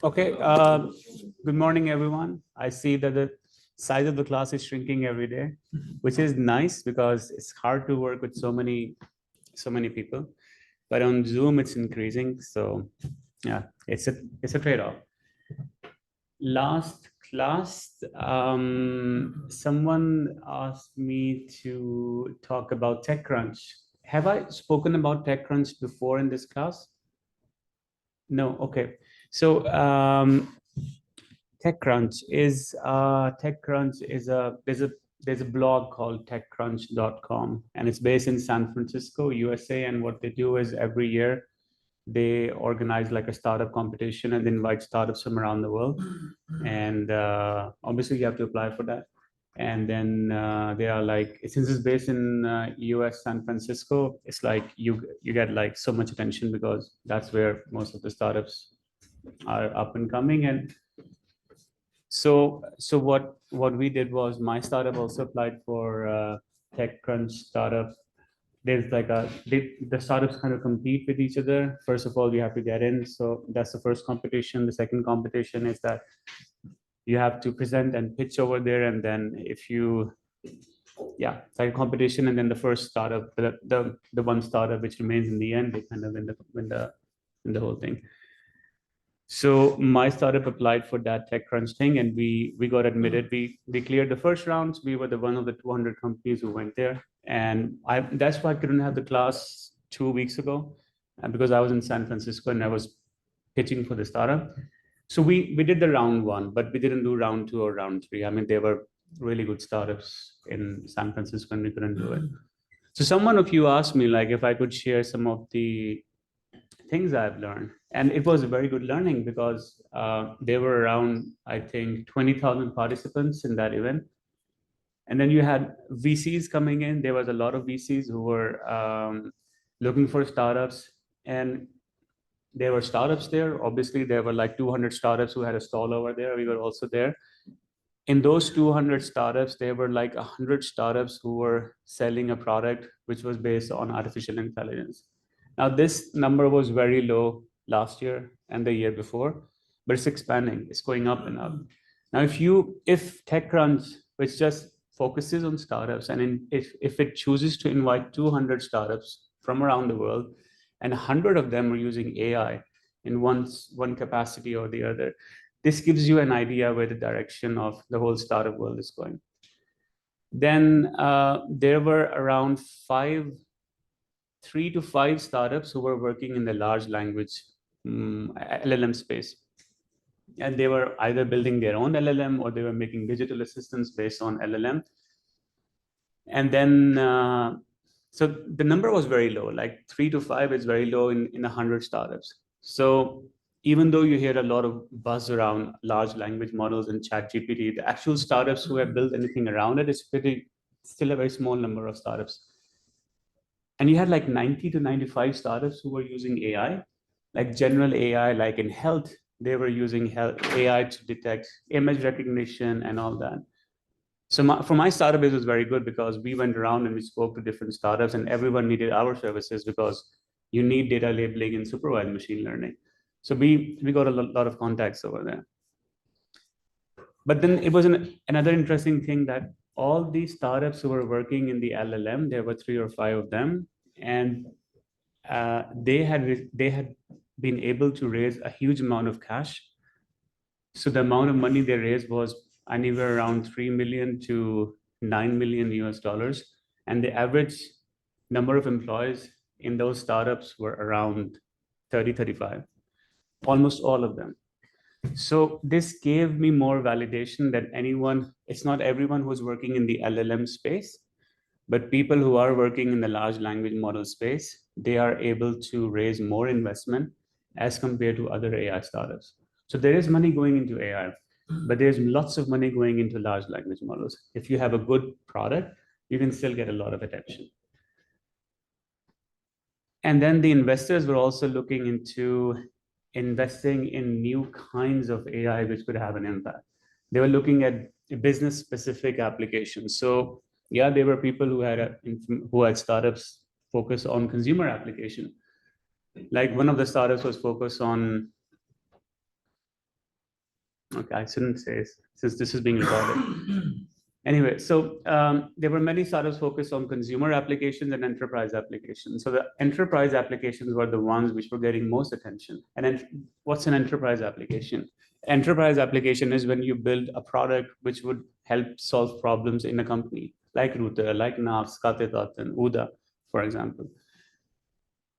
Okay, good morning, everyone. I see that the size of the class is shrinking every day, which is nice because it's hard to work with so many people. But on Zoom, it's increasing. So yeah, it's a trade-off. Last class, someone asked me to talk about TechCrunch. Have I spoken about TechCrunch before in this class? No, okay. So TechCrunch is there's a blog called techcrunch.com, and it's based in San Francisco, USA. And what they do is every year they organize like a startup competition and invite startups from around the world. And obviously you have to apply for that. And then they are like, since it's based in US San Francisco, it's like you get like so much attention because that's where most of the startups are up and coming. And so what we did was my startup also applied for TechCrunch startup. There's like the startups kind of compete with each other. First of all, you have to get in. So that's the first competition. The second competition is that you have to present and pitch over there. And then if you, yeah, it's like a competition. And then the first startup, the one startup which remains in the end, they kind of win the whole thing. So my startup applied for that TechCrunch thing, and we got admitted. We cleared the first rounds. We were the one of the 200 companies who went there, and that's why I couldn't have the class 2 weeks ago, because I was in San Francisco and I was pitching for the startup. So we did the round one, but we didn't do round two or round three. I mean, they were really good startups in San Francisco, and we couldn't do it. So someone of you asked me like if I could share some of the things I've learned. And it was a very good learning because there were around, I think, 20,000 participants in that event. And then you had VCs coming in. There was a lot of VCs who were looking for startups. And there were startups there. Obviously, there were like 200 startups who had a stall over there. We were also there. In those 200 startups, there were like 100 startups who were selling a product which was based on artificial intelligence. Now, this number was very low last year and the year before, but it's expanding. It's going up and up. Now, if TechCrunch, which just focuses on startups, and if it chooses to invite 200 startups from around the world, and 100 of them are using AI in one capacity or the other, this gives you an idea where the direction of the whole startup world is going. Then there were around 3 to 5 startups who were working in the large language LLM space. And they were either building their own LLM or they were making digital assistants based on LLM. And then, so the number was very low, like 3 to 5 is very low in 100 startups. So even though you hear a lot of buzz around large language models and ChatGPT, the actual startups who have built anything around it is still a very small number of startups. And you had like 90 to 95 startups who were using AI, like general AI, like in health, they were using AI to detect image recognition and all that. So for my startup, it was very good because we went around and we spoke to different startups and everyone needed our services because you need data labeling and supervised machine learning. So we got a lot of contacts over there. But then it was another interesting thing that all these startups who were working in the LLM, there were 3 or 5 of them, and they had been able to raise a huge amount of cash. So the amount of money they raised was anywhere around 3 million to 9 million US dollars, and the average number of employees in those startups were around 35, almost all of them. So this gave me more validation that it's not everyone who's working in the LLM space, but people who are working in the large language model space, they are able to raise more investment as compared to other AI startups. So there is money going into AI, but there's lots of money going into large language models. If you have a good product, you can still get a lot of attention. And then the investors were also looking into investing in new kinds of AI which could have an impact. They were looking at business-specific applications. So Yeah, there were people who had startups focus on consumer application. Like one of the startups was focused on, okay, I shouldn't say since this is being recorded. Anyway, so there were many startups focused on consumer applications and enterprise applications. So the enterprise applications were the ones which were getting most attention. And then what's an enterprise application? Enterprise application is when you build a product which would help solve problems in a company, like Router, like NAV, Skatetaten, Uda, for example.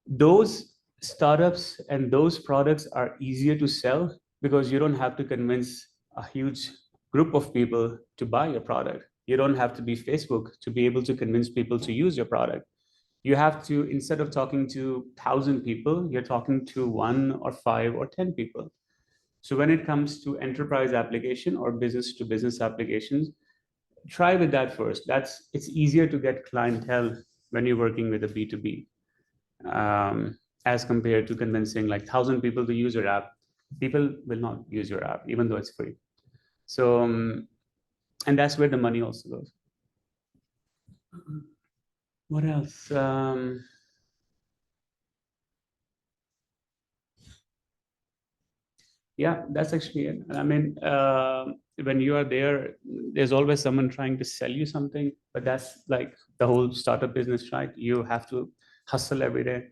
Those startups and those products are easier to sell because you don't have to convince a huge group of people to buy your product. You don't have to be Facebook to be able to convince people to use your product. You have to, instead of talking to 1,000 people, you're talking to 1 or 5 or 10 people. So when it comes to enterprise application or business to business applications, try with that first. It's easier to get clientele when you're working with a B2B. As compared to convincing like 1,000 people to use your app. People will not use your app, even though it's free. So, and that's where the money also goes. What else? Yeah, that's actually it. I mean, when you are there, there's always someone trying to sell you something, but that's like the whole startup business, right? You have to hustle every day.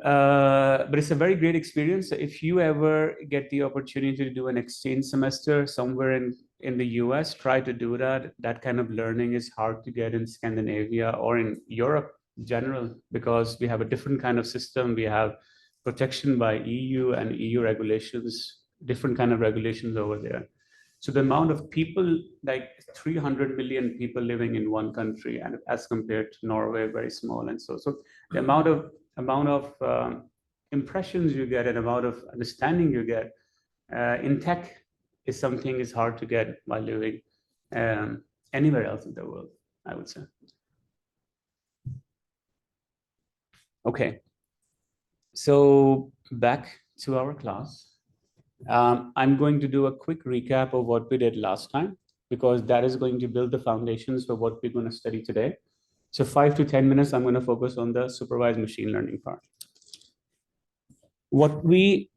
But it's a very great experience. If you ever get the opportunity to do an exchange semester somewhere in the US, try to do that. That kind of learning is hard to get in Scandinavia or in Europe in general, because we have a different kind of system. We have protection by EU and EU regulations, different kind of regulations over there. So the amount of people, like 300 million people living in one country, and as compared to Norway, very small. And so the amount of impressions you get and amount of understanding you get in tech is something is hard to get while living anywhere else in the world, I would say. Okay, so back to our class. I'm going to do a quick recap of what we did last time, because that is going to build the foundations for what we're going to study today. So 5 to 10 minutes, I'm going to focus on the supervised machine learning part. What we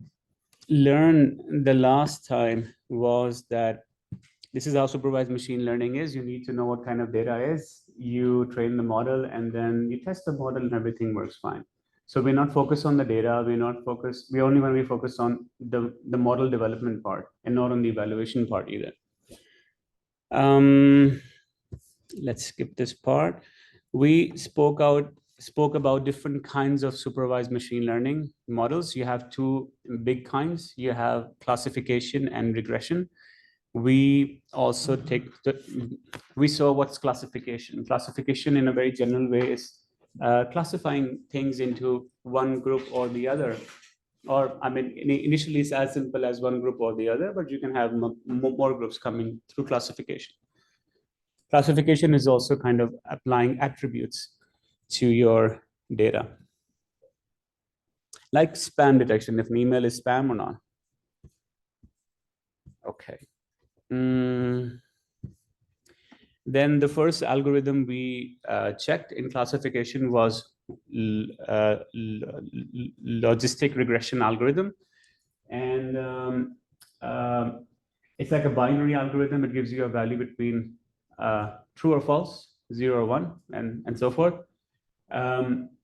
learned the last time was that this is how supervised machine learning is. You need to know what kind of data is. You train the model, and then you test the model, and everything works fine. So we're not focused on the data. We only want to be focused on the model development part and not on the evaluation part either. Let's skip this part. We spoke about different kinds of supervised machine learning models. You have two big kinds. You have classification and regression. We also we saw what's classification. Classification in a very general way is classifying things into one group or the other. Or, I mean, initially it's as simple as one group or the other, but you can have more groups coming through classification. Classification is also kind of applying attributes to your data. Like spam detection, if an email is spam or not. Okay. Then the first algorithm we checked in classification was logistic regression algorithm. And it's like a binary algorithm. It gives you a value between true or false, 0 or 1, and so forth.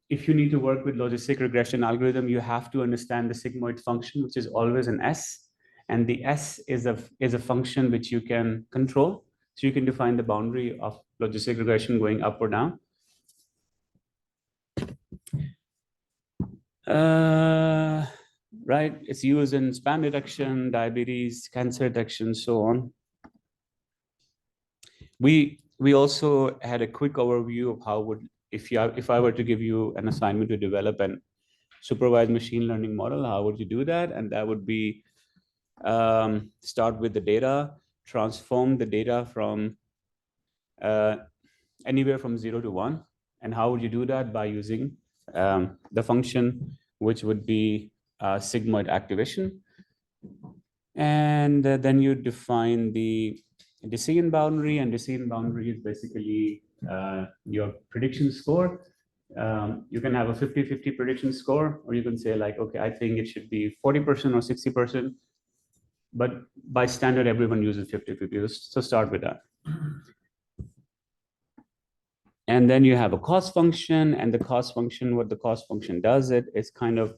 If you need to work with logistic regression algorithm, you have to understand the sigmoid function, which is always an S. And the S is a function which you can control. So you can define the boundary of logistic regression going up or down. Right, it's used in spam detection, diabetes, cancer detection, so on. We also had a quick overview of how would, if I were to give you an assignment to develop an supervised machine learning model, how would you do that? And that would be start with the data, transform the data from anywhere from 0 to 1. And how would you do that? By using the function, which would be sigmoid activation. And then you define the decision boundary, and decision boundary is basically your prediction score. You can have a 50-50 prediction score, or you can say like, okay, I think it should be 40% or 60%, but by standard, everyone uses 50-50. So start with that. And then you have a cost function, and the cost function, what the cost function does, it's kind of,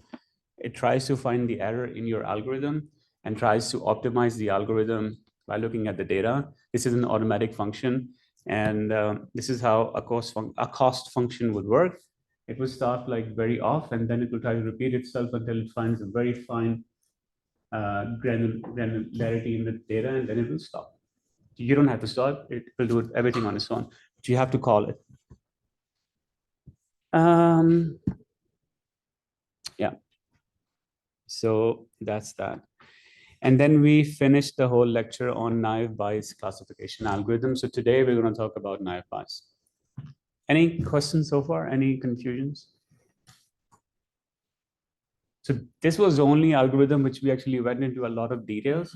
it tries to find the error in your algorithm and tries to optimize the algorithm by looking at the data. This is an automatic function, and this is how a cost function would work. It will start like very off, and then it will try to repeat itself until it finds a very fine granularity in the data, and then it will stop. You don't have to stop; it will do everything on its own, but you have to call it. Yeah. So that's that. And then we finished the whole lecture on naive Bayes classification algorithm. So today we're going to talk about naive Bayes. Any questions so far? Any confusions? So this was the only algorithm which we actually went into a lot of details.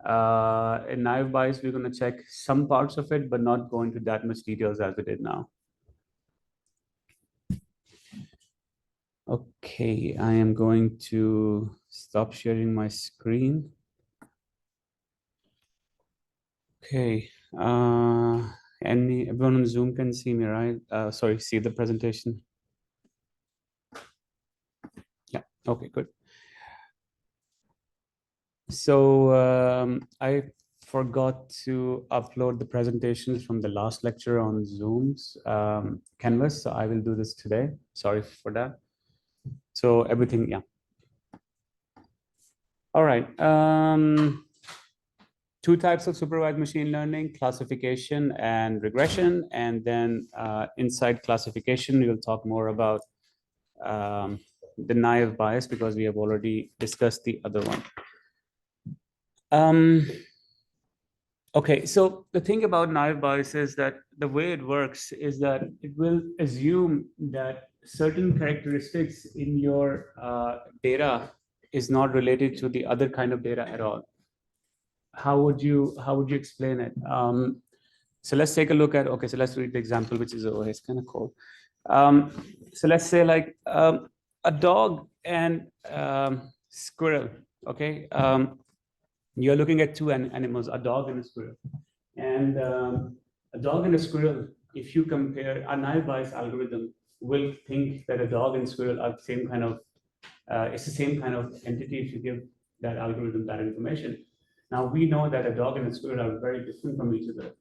In naive Bayes, we're going to check some parts of it, but not go into that much details as we did now. Okay, I am going to stop sharing my screen. Okay, everyone on Zoom can see me, right? Sorry, see the presentation. Yeah, okay, good. So I forgot to upload the presentations from the last lecture on Zoom's Canvas, so I will do this today. Sorry for that. So everything, yeah. All right. Two types of supervised machine learning, classification and regression. And then inside classification, we'll talk more about the naive Bayes because we have already discussed the other one. Okay, so the thing about naive Bayes is that the way it works is that it will assume that certain characteristics in your data is not related to the other kind of data at all. How would you explain it? So let's take a look at, okay, so let's read the example, which is, oh, it's kind of cool. So let's say like a dog and squirrel, okay? You're looking at two animals, a dog and a squirrel. And a dog and a squirrel, if you compare, a naive Bayes algorithm will think that a dog and squirrel are the same kind of, it's the same kind of entity if you give that algorithm that information. Now we know that a dog and a squirrel are very different from each other.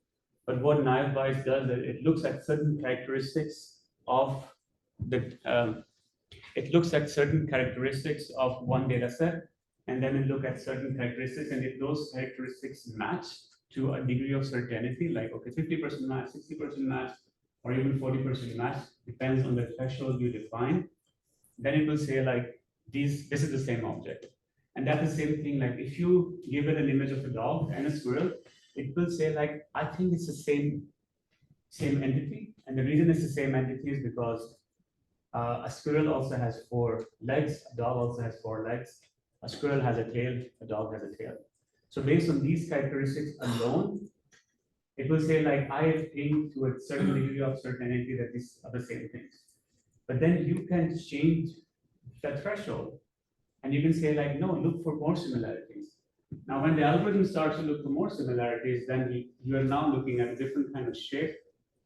But what naive Bayes does is it looks at certain characteristics of the, it looks at certain characteristics of one data set, and then it look at certain characteristics, and if those characteristics match to a degree of certainty, like, okay, 50% match, 60% match, or even 40% match, depends on the threshold you define, then it will say like, this is the same object. And that's the same thing, like if you give it an image of a dog and a squirrel, it will say like, I think it's the same entity. And the reason it's the same entity is because a squirrel also has 4 legs, a dog also has 4 legs, a squirrel has a tail, a dog has a tail. So based on these characteristics alone, it will say like, I think to a certain degree of certainty that these are the same things. But then you can change the threshold, and you can say like, no, look for more similarities. Now, when the algorithm starts to look for more similarities, then you are now looking at a different kind of shape.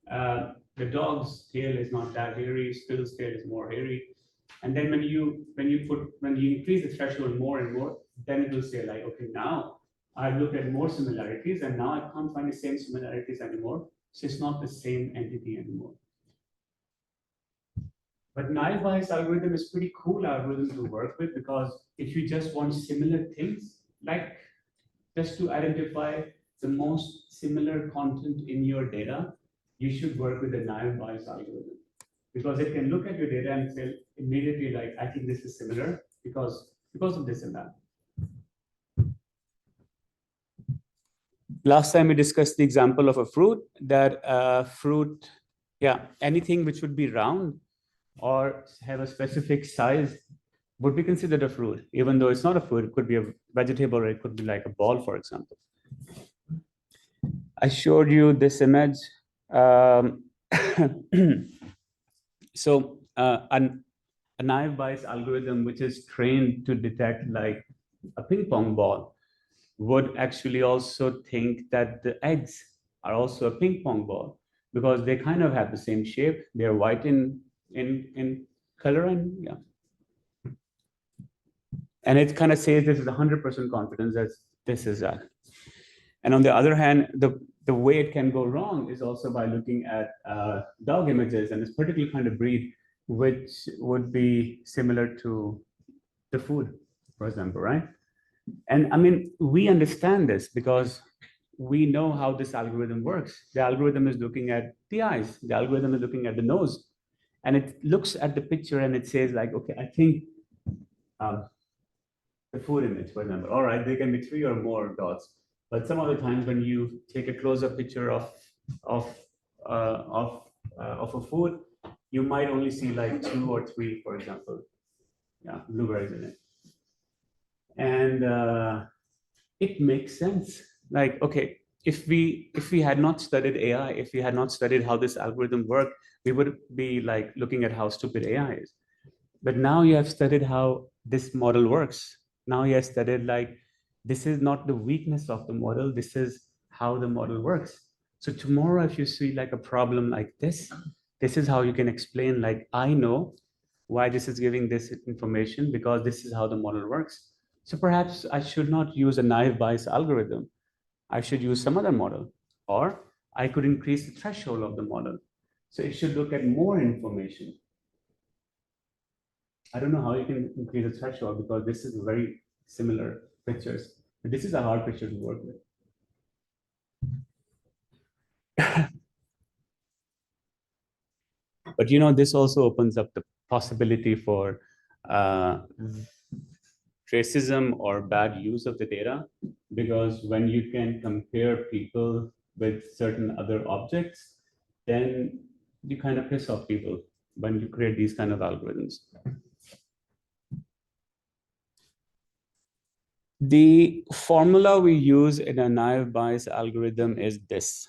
The dog's tail is not that hairy, squirrel's tail is more hairy. And then when you increase the threshold more and more, then it will say like, okay, now I've looked at more similarities, and now I can't find the same similarities anymore. So it's not the same entity anymore. But naive Bayes algorithm is pretty cool algorithm to work with, because if you just want similar things, like just to identify the most similar content in your data, you should work with a naive Bayes algorithm, because it can look at your data and say immediately like, I think this is similar because of this and that. Last time we discussed the example of a fruit, that fruit, yeah, anything which would be round or have a specific size would be considered a fruit, even though it's not a fruit. It could be a vegetable, or it could be like a ball, for example. I showed you this image. So a naive Bayes algorithm, which is trained to detect like a ping pong ball, would actually also think that the eggs are also a ping pong ball because they kind of have the same shape. They're white in color, and yeah. And it kind of says this is 100% confidence that this is that. And on the other hand, the way it can go wrong is also by looking at dog images and this particular kind of breed, which would be similar to the food, for example, right? And I mean, we understand this because we know how this algorithm works. The algorithm is looking at the eyes, the algorithm is looking at the nose, and it looks at the picture and it says like, okay, I think the food image, for example. All right, there can be 3 or more dots, but some other times when you take a close-up picture of of a food, you might only see like 2 or 3, for example, yeah, blueberries in it, and it makes sense. Like, okay, if we had not studied AI, if we had not studied how this algorithm worked, we would be like looking at how stupid AI is. But now you have studied how this model works. Now you have studied like this is not the weakness of the model, this is how the model works. So tomorrow, if you see like a problem like this is how you can explain like, I know why this is giving this information because this is how the model works. So perhaps I should not use a naive Bayes algorithm. I should use some other model, or I could increase the threshold of the model. So it should look at more information. I don't know how you can increase the threshold because this is very similar pictures. But this is a hard picture to work with. But you know, this also opens up the possibility for uh, racism or bad use of the data, because when you can compare people with certain other objects, then you kind of piss off people when you create these kind of algorithms. The formula we use in a naive Bayes algorithm is this.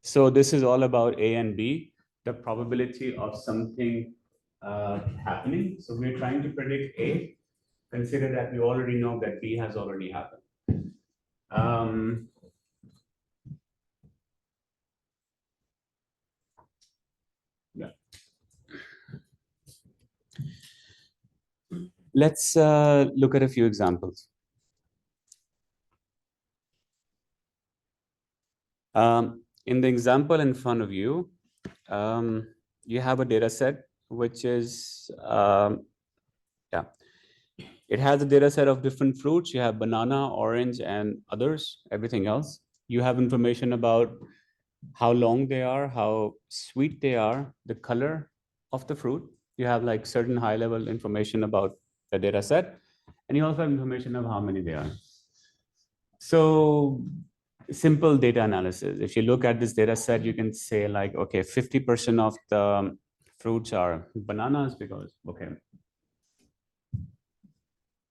So this is all about A and B, the probability of something happening. So we're trying to predict A. Consider that we already know that B has already happened. Yeah. Let's look at a few examples. In the example in front of you, you have a data set, which is, yeah, it has a data set of different fruits. You have banana, orange, and others, everything else. You have information about how long they are, how sweet they are, the color of the fruit. You have like certain high level information about the data set. And you also have information of how many they are. So simple data analysis. If you look at this data set, you can say like, okay, 50% of the fruits are bananas because, okay.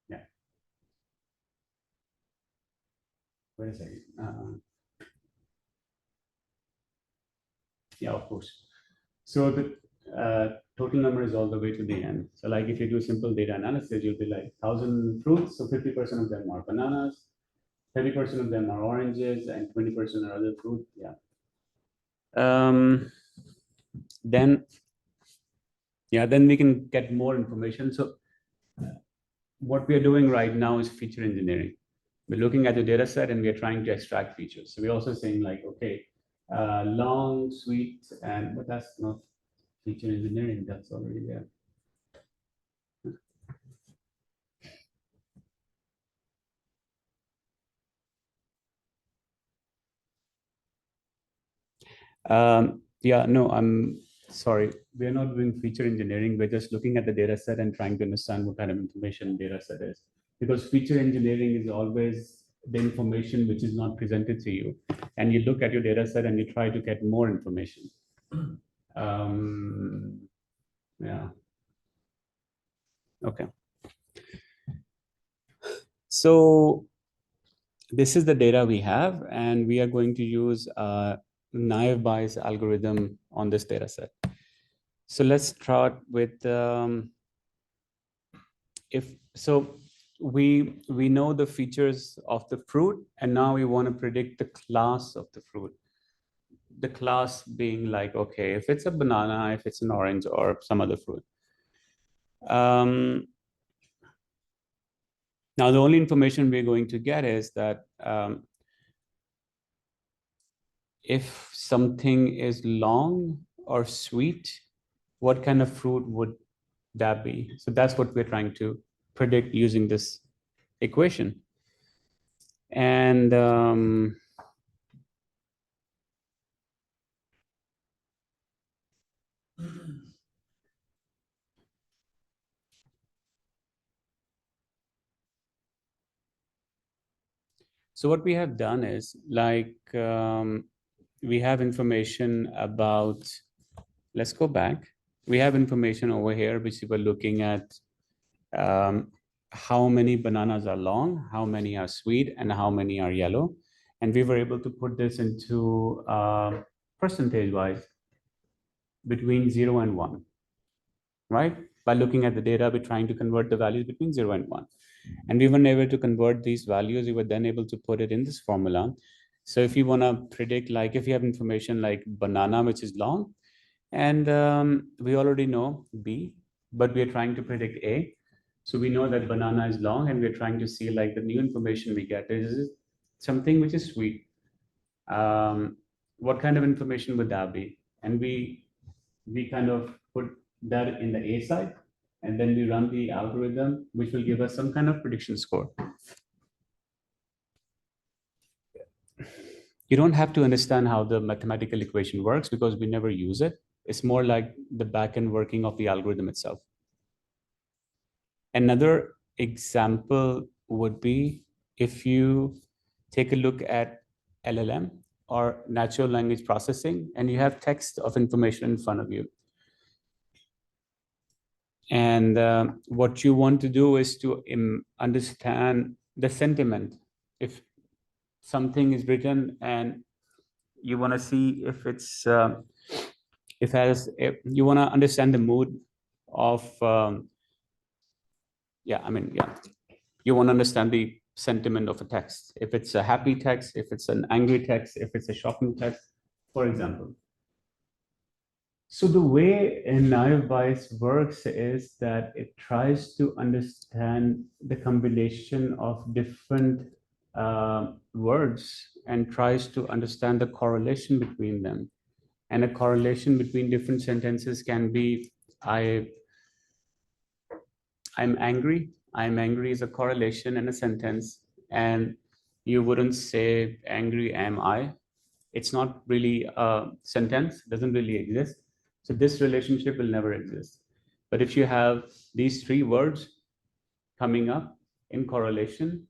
Yeah. Wait a second. Yeah, of course. So the total number is all the way to the end. So like if you do simple data analysis, you'll be like 1,000 fruits. So 50% of them are bananas, 30% of them are oranges, and 20% are other fruit. Yeah. Then, yeah, then we can get more information. So what we are doing right now is feature engineering. We're looking at the data set and we're trying to extract features. So we're also saying like, okay, long, sweet, and but that's not feature engineering, that's already there. Yeah, no, I'm sorry. We're not doing feature engineering. We're just looking at the data set and trying to understand what kind of information data set is. Because feature engineering is always the information which is not presented to you. And you look at your data set and you try to get more information. Yeah. Okay. So this is the data we have, and we are going to use a naive Bayes algorithm on this data set. So let's start with we know the features of the fruit, and now we want to predict the class of the fruit. The class being like, okay, if it's a banana, if it's an orange, or some other fruit. Now, the only information we're going to get is that if something is long or sweet, what kind of fruit would that be? So that's what we're trying to predict using this equation. And so what we have done is like we have information about, let's go back. We have information over here, which we were looking at how many bananas are long, how many are sweet, and how many are yellow. And we were able to put this into percentage-wise between 0 and 1, right? By looking at the data, we're trying to convert the values between 0 and 1. And we were able to convert these values. We were then able to put it in this formula. So if you want to predict, like if you have information like banana, which is long, and we already know B, but we are trying to predict A. So we know that banana is long, and we're trying to see like the new information we get is something which is sweet. What kind of information would that be? And we kind of put that in the A side, and then we run the algorithm, which will give us some kind of prediction score. You don't have to understand how the mathematical equation works because we never use it. It's more like the back-end working of the algorithm itself. Another example would be if you take a look at LLM or natural language processing, and you have text of information in front of you. And what you want to do is to understand the sentiment. If something is written and you want to see if it's, if you want to understand the mood of, you want to understand the sentiment of a text. If it's a happy text, if it's an angry text, if it's a shocking text, for example. So the way naive Bayes works is that it tries to understand the combination of different words and tries to understand the correlation between them. And a correlation between different sentences can be, I'm angry. I'm angry is a correlation in a sentence, and you wouldn't say angry am I. It's not really a sentence, doesn't really exist. So this relationship will never exist. But if you have these three words coming up in correlation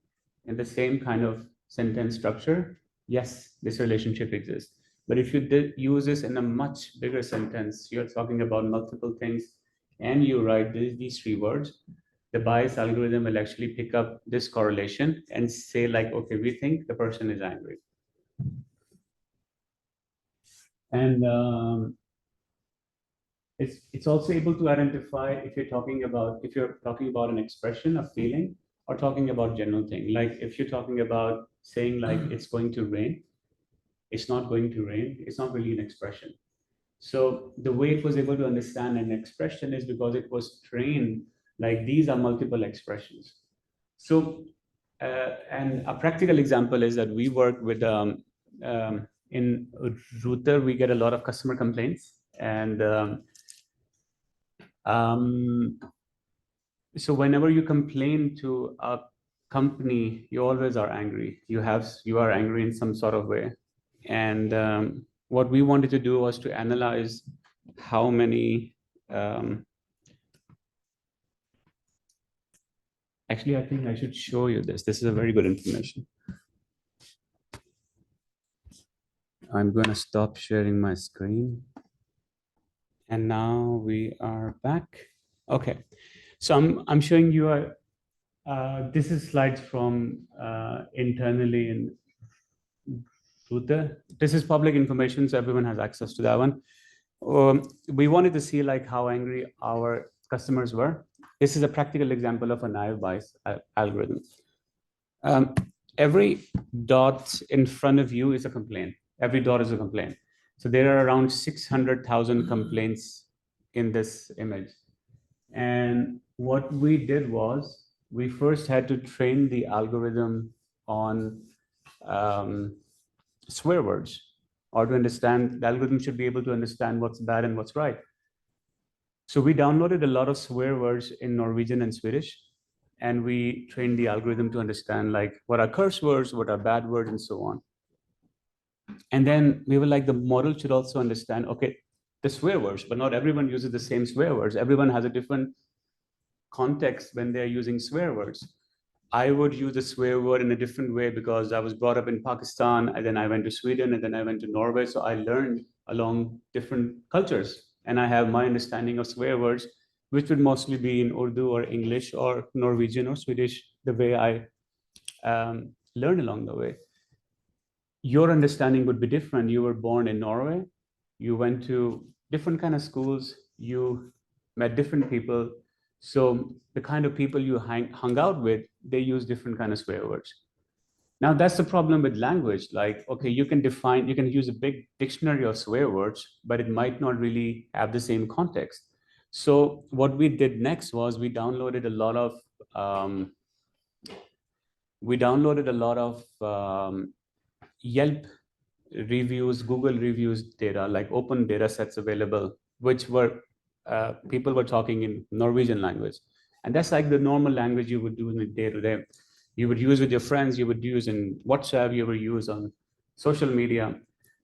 in the same kind of sentence structure, yes, this relationship exists. But if you use this in a much bigger sentence, you're talking about multiple things, and you write these three words, the Bayes algorithm will actually pick up this correlation and say like, okay, we think the person is angry. And it's also able to identify if you're talking about an expression, a feeling, or talking about general thing. Like if you're talking about saying like it's going to rain, it's not going to rain, it's not really an expression. So the way it was able to understand an expression is because it was trained like these are multiple expressions. So and a practical example is that we work with in Router, we get a lot of customer complaints, and so whenever you complain to a company, you always are angry. You are angry in some sort of way. And what we wanted to do was to analyze how many, actually, I think I should show you this. This is a very good information. I'm going to stop sharing my screen. And now we are back. Okay. So I'm showing you This is slides from internally in Twitter. This is public information, so everyone has access to that one. We wanted to see like how angry our customers were. This is a practical example of a naive bias algorithm. Every dot in front of you is a complaint. Every dot is a complaint. So there are around 600,000 complaints in this image. And what we did was we first had to train the algorithm on swear words, or to understand, the algorithm should be able to understand what's bad and what's right. So we downloaded a lot of swear words in Norwegian and Swedish, and we trained the algorithm to understand like what are curse words, what are bad words, and so on. And then we were like, the model should also understand, okay, the swear words, but not everyone uses the same swear words. Everyone has a different context when they're using swear words. I would use a swear word in a different way because I was brought up in Pakistan, and then I went to Sweden, and then I went to Norway. So I learned along different cultures, and I have my understanding of swear words, which would mostly be in Urdu or English or Norwegian or Swedish, the way I learned along the way. Your understanding would be different. You were born in Norway, you went to different kind of schools, you met different people. So the kind of people you hung out with, they use different kind of swear words. Now that's the problem with language. Like, okay, you can use a big dictionary of swear words, but it might not really have the same context. So what we did next was we downloaded a lot of Yelp reviews, Google reviews data, like open data sets available, which were people were talking in Norwegian language. And that's like the normal language you would do in the day to day. You would use with your friends, you would use in WhatsApp, you would use on social media.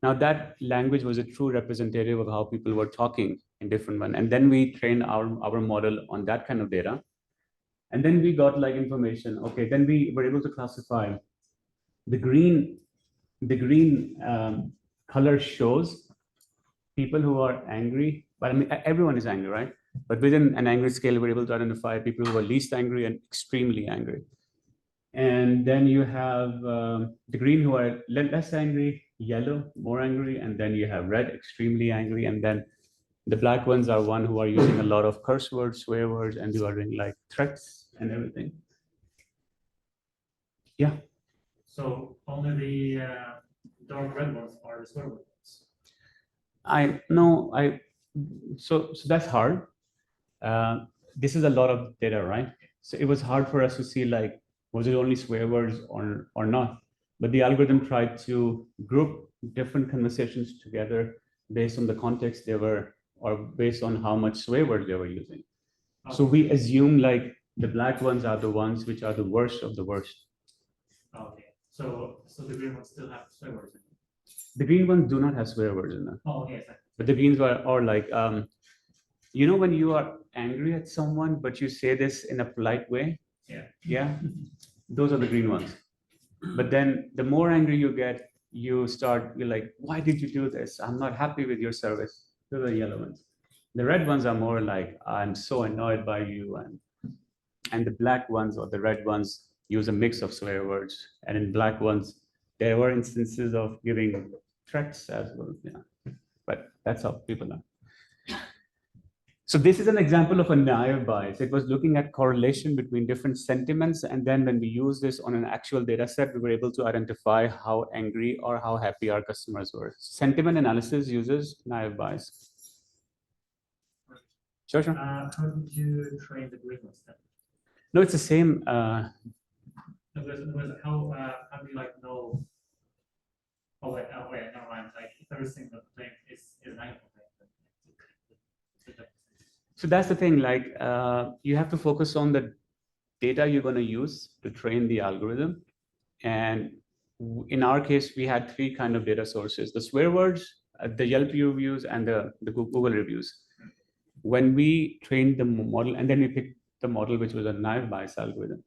Now that language was a true representative of how people were talking in different ones. And then we trained our model on that kind of data. And then we got like information. Okay, then we were able to classify the green color shows people who are angry, but I mean, everyone is angry, right? But within an angry scale, we're able to identify people who are least angry and extremely angry. And then you have the green who are less angry, yellow, more angry, and then you have red, extremely angry, and then the black ones are one who are using a lot of curse words, swear words, and who are doing like threats and everything. Yeah. So only the dark red ones are the swear words. So that's hard. This is a lot of data, right? So it was hard for us to see like, was it only swear words or not? But the algorithm tried to group different conversations together based on the context they were, or based on how much swear words they were using. Okay. So we assume like the black ones are the ones which are the worst of the worst. Okay. So the green ones still have swear words in them. The green ones do not have swear words in them. Oh, okay. But the greens are like, when you are angry at someone, but you say this in a polite way. Yeah. Yeah. Those are the green ones. But then the more angry you get, you're like, why did you do this? I'm not happy with your service. Those are the yellow ones. The red ones are more like, I'm so annoyed by you. And the black ones or the red ones use a mix of swear words. And in black ones, there were instances of giving threats as well. Yeah. But that's how people are. So this is an example of a naive bias. It was looking at correlation between different sentiments. And then when we use this on an actual data set, we were able to identify how angry or how happy our customers were. Sentiment analysis uses naive bias. Sure. How did you train the green ones then? No, it's the same. How do you like know? Oh wait, never mind. Like if every single thing is an angle. So that's the thing, like you have to focus on the data you're going to use to train the algorithm. And in our case, we had three kind of data sources: the swear words, the Yelp reviews, and the Google reviews. When we trained the model, and then we picked the model, which was a naive bias algorithm,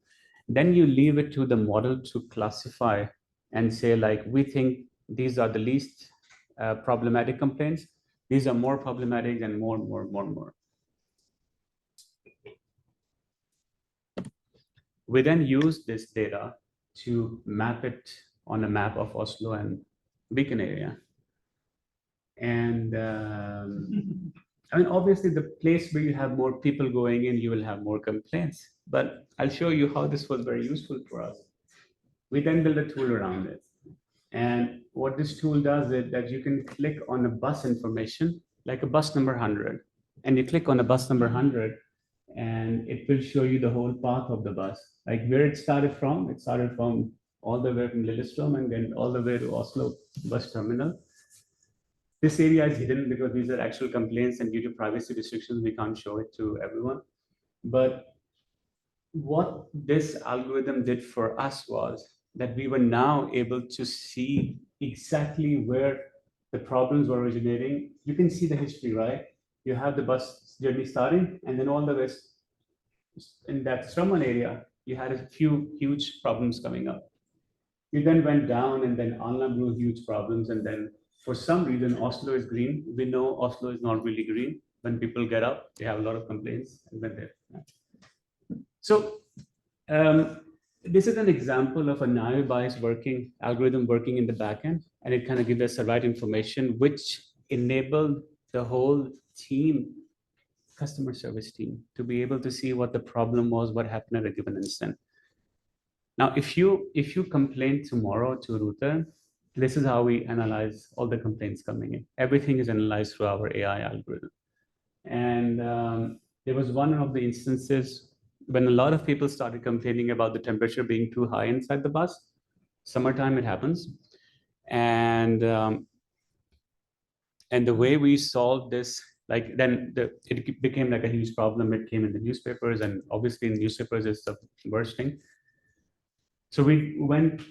then you leave it to the model to classify and say, like, we think these are the least problematic complaints. These are more problematic and more. We then use this data to map it on a map of Oslo and Beacon area. And I mean, obviously, the place where you have more people going in, you will have more complaints. But I'll show you how this was very useful for us. We then build a tool around it. And what this tool does is that you can click on a bus information, like a bus number 100. And you click on a bus number 100, and it will show you the whole path of the bus, like where it started from. It started from all the way from Lillestrøm and then all the way to Oslo bus terminal. This area is hidden because these are actual complaints, and due to privacy restrictions, we can't show it to everyone. But what this algorithm did for us was that we were now able to see exactly where the problems were originating. You can see the history, right? You have the bus journey starting, and then all the way in that Strømmen area, you had a few huge problems coming up. You then went down, and then Alnabru, huge problems, and then for some reason, Oslo is green. We know Oslo is not really green. When people get up, they have a lot of complaints. And when so this is an example of a naive bias algorithm working in the backend, and it kind of gives us the right information, which enabled the whole team, customer service team, to be able to see what the problem was, what happened at a given instant. Now, if you complain tomorrow to a router, this is how we analyze all the complaints coming in. Everything is analyzed through our AI algorithm. And there was one of the instances when a lot of people started complaining about the temperature being too high inside the bus. Summertime, it happens. And the way we solved this, like then it became like a huge problem. It came in the newspapers, and obviously in newspapers it's the worst thing. So we went,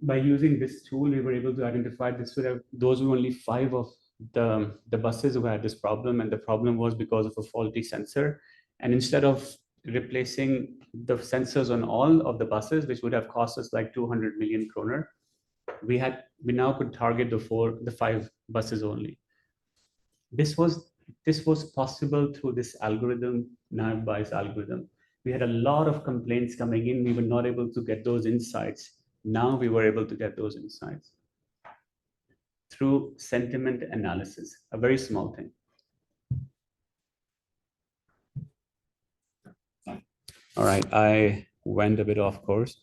by using this tool, we were able to identify this. Those were only 5 of the buses who had this problem, and the problem was because of a faulty sensor. And instead of replacing the sensors on all of the buses, which would have cost us like 200 million kroner, we now could target the 5 buses only. This was possible through this algorithm, naive bias algorithm. We had a lot of complaints coming in. We were not able to get those insights. Now we were able to get those insights through sentiment analysis, a very small thing. All right, I went a bit off course,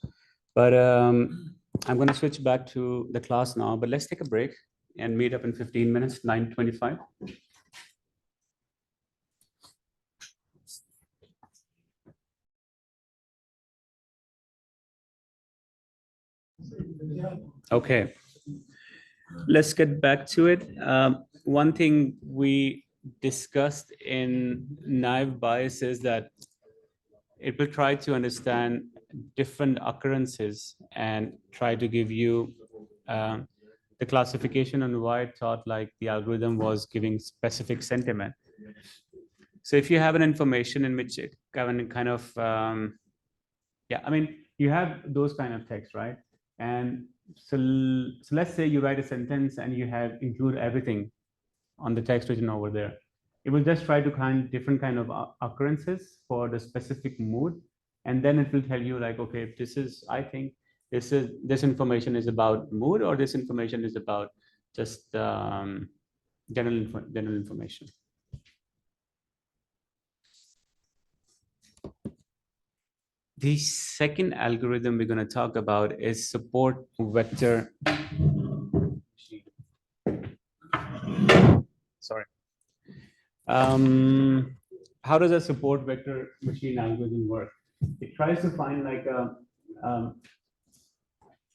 but I'm going to switch back to the class now, but let's take a break and meet up in 15 minutes, 9:25. Okay, let's get back to it. One thing we discussed in naive bias is that it will try to understand different occurrences and try to give you the classification on why it thought like the algorithm was giving specific sentiment. So if you have an information in which it kind of, yeah, I mean, you have those kind of text, right? And so let's say you write a sentence and you include everything on the text written over there. It will just try to find different kind of occurrences for the specific mood, and then it will tell you like, okay, I think this information is about mood, or this information is about just general information. The second algorithm we're going to talk about is support vector. Sorry. How does a support vector machine algorithm work? It tries to find like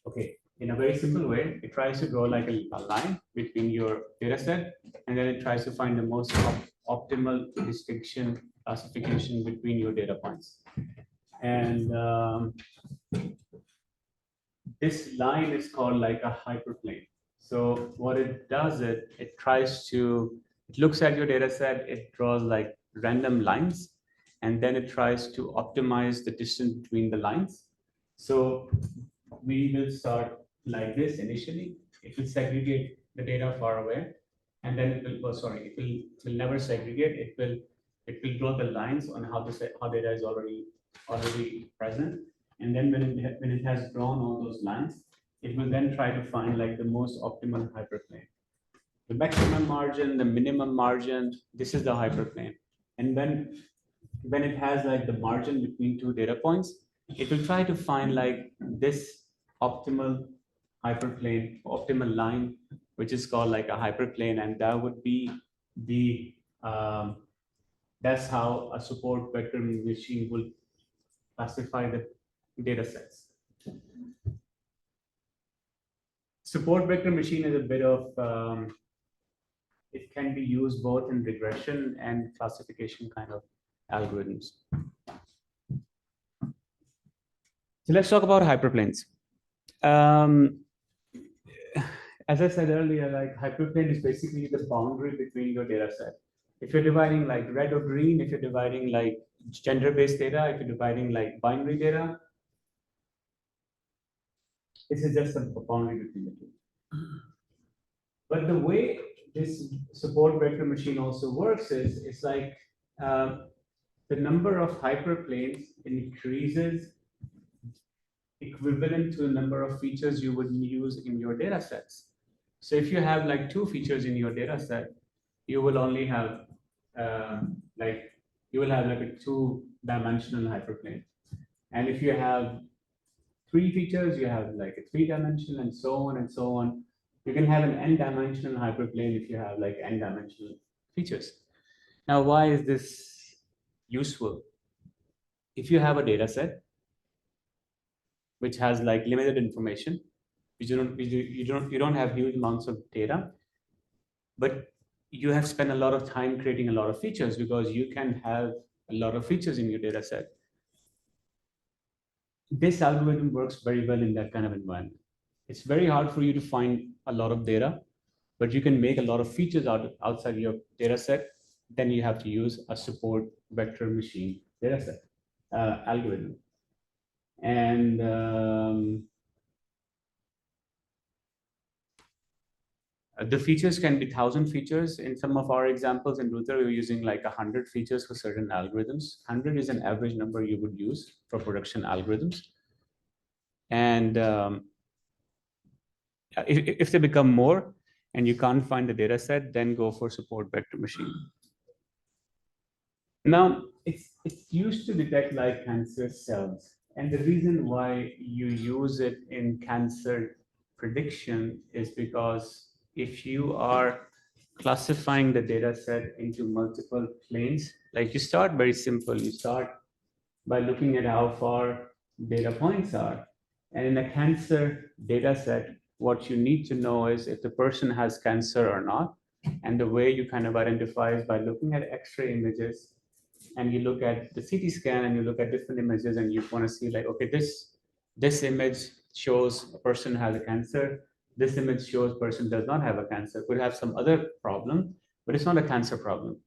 okay, in a very simple way, it tries to draw like a line between your data set, and then it tries to find the most optimal distinction classification between your data points. And this line is called like a hyperplane. So what it does is it looks at your data set, it draws like random lines, and then it tries to optimize the distance between the lines. So we will start like this initially. It will segregate the data far away, and then it will never segregate. It will draw the lines on how data is already present, And then when it has drawn all those lines, it will then try to find like the most optimal hyperplane. The maximum margin, the minimum margin, this is the hyperplane. And when it has like the margin between two data points, it will try to find like this optimal hyperplane, optimal line, which is called like a hyperplane, and that would be the that's how a support vector machine will classify the data sets. Support vector machine is a bit of it can be used both in regression and classification kind of algorithms. So let's talk about hyperplanes. As I said earlier, like hyperplane is basically the boundary between your data set. If you're dividing like red or green, if you're dividing like gender-based data, if you're dividing like binary data, this is just a boundary between the two. But the way this support vector machine also works is it's like the number of hyperplanes increases equivalent to the number of features you would use in your data sets. So if you have like 2 features in your data set, you will only have like a 2-dimensional hyperplane. And if you have 3 features, you have like a 3-dimensional, and so on and so on. You can have an n-dimensional hyperplane if you have like n-dimensional features. Now, why is this useful? If you have a data set which has like limited information, you don't have huge amounts of data, but you have spent a lot of time creating a lot of features because you can have a lot of features in your data set. This algorithm works very well in that kind of environment. It's very hard for you to find a lot of data, but you can make a lot of features outside your data set. Then you have to use a support vector machine data set algorithm. And the features can be 1,000 features. In some of our examples in Ruther, we're using like 100 features for certain algorithms. 100 is an average number you would use for production algorithms. And if they become more and you can't find the data set, then go for support vector machine. Now, it's used to detect like cancer cells. And the reason why you use it in cancer prediction is because if you are classifying the data set into multiple planes, like you start very simple, you start by looking at how far data points are. And in a cancer data set, what you need to know is if the person has cancer or not. And the way you kind of identify is by looking at X-ray images, and you look at the CT scan and you look at different images, and you want to see like, okay, this image shows a person has a cancer. This image shows person does not have a cancer, could have some other problem, but it's not a cancer problem.